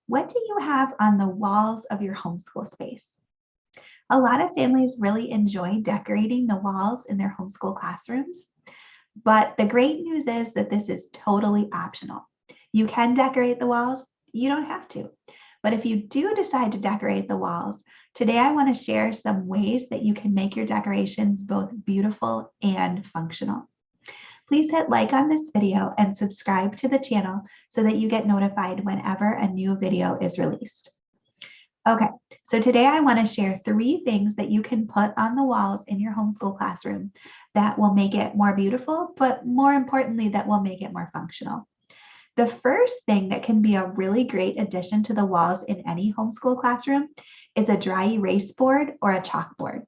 What do you have on the walls of your homeschool space? A lot of families really enjoy decorating the walls in their homeschool classrooms, but the great news is that this is totally optional. You can decorate the walls, you don't have to. But if you do decide to decorate the walls, today I want to share some ways that you can make your decorations both beautiful and functional. Please hit like on this video and subscribe to the channel so that you get notified whenever a new video is released. Okay, so today I want to share 3 things that you can put on the walls in your homeschool classroom that will make it more beautiful, but more importantly, that will make it more functional. The first thing that can be a really great addition to the walls in any homeschool classroom is a dry erase board or a chalkboard.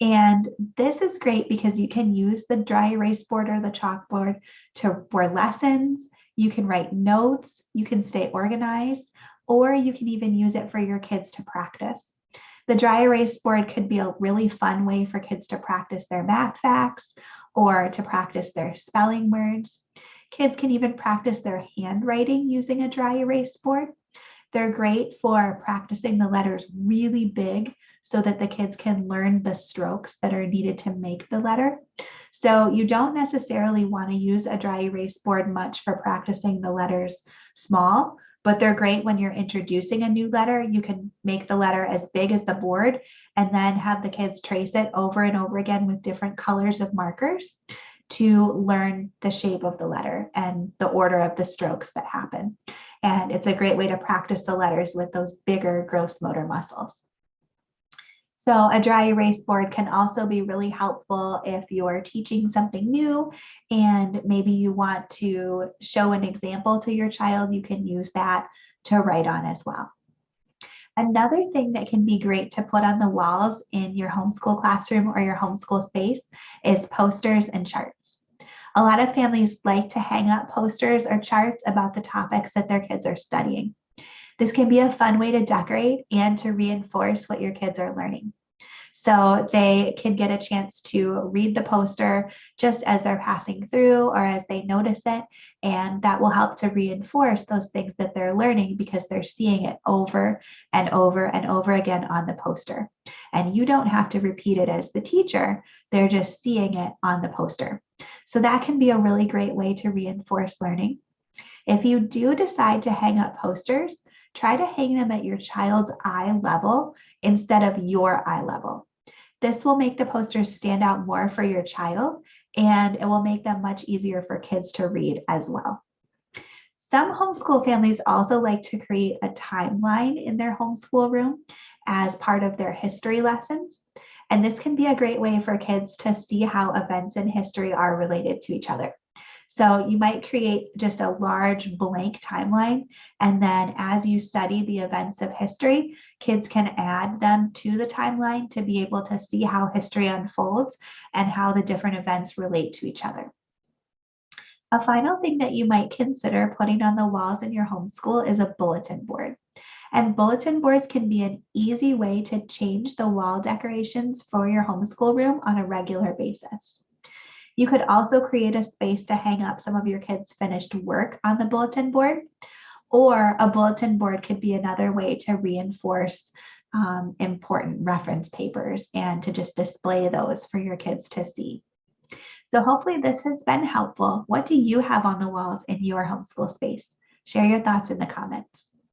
And this is great because you can use the dry erase board or the chalkboard for lessons. You can write notes, you can stay organized, or you can even use it for your kids to practice. The dry erase board could be a really fun way for kids to practice their math facts or to practice their spelling words. Kids can even practice their handwriting using a dry erase board. They're great for practicing the letters really big so that the kids can learn the strokes that are needed to make the letter. So you don't necessarily want to use a dry erase board much for practicing the letters small, but they're great when you're introducing a new letter. You can make the letter as big as the board and then have the kids trace it over and over again with different colors of markers to learn the shape of the letter and the order of the strokes that happen. And it's a great way to practice the letters with those bigger gross motor muscles. So a dry erase board can also be really helpful if you're teaching something new and maybe you want to show an example to your child. You can use that to write on as well. Another thing that can be great to put on the walls in your homeschool classroom or your homeschool space is posters and charts. A lot of families like to hang up posters or charts about the topics that their kids are studying. This can be a fun way to decorate and to reinforce what your kids are learning. So they can get a chance to read the poster just as they're passing through or as they notice it, and that will help to reinforce those things that they're learning because they're seeing it over and over and over again on the poster. And you don't have to repeat it as the teacher, they're just seeing it on the poster. So that can be a really great way to reinforce learning. If you do decide to hang up posters, try to hang them at your child's eye level instead of your eye level. This will make the posters stand out more for your child, and it will make them much easier for kids to read as well. Some homeschool families also like to create a timeline in their homeschool room as part of their history lessons. And this can be a great way for kids to see how events in history are related to each other. So you might create just a large blank timeline, and then as you study the events of history, kids can add them to the timeline to be able to see how history unfolds and how the different events relate to each other. A final thing that you might consider putting on the walls in your homeschool is a bulletin board. And bulletin boards can be an easy way to change the wall decorations for your homeschool room on a regular basis. You could also create a space to hang up some of your kids' finished work on the bulletin board, or a bulletin board could be another way to reinforce important reference papers and to just display those for your kids to see. So hopefully this has been helpful. What do you have on the walls in your homeschool space? Share your thoughts in the comments.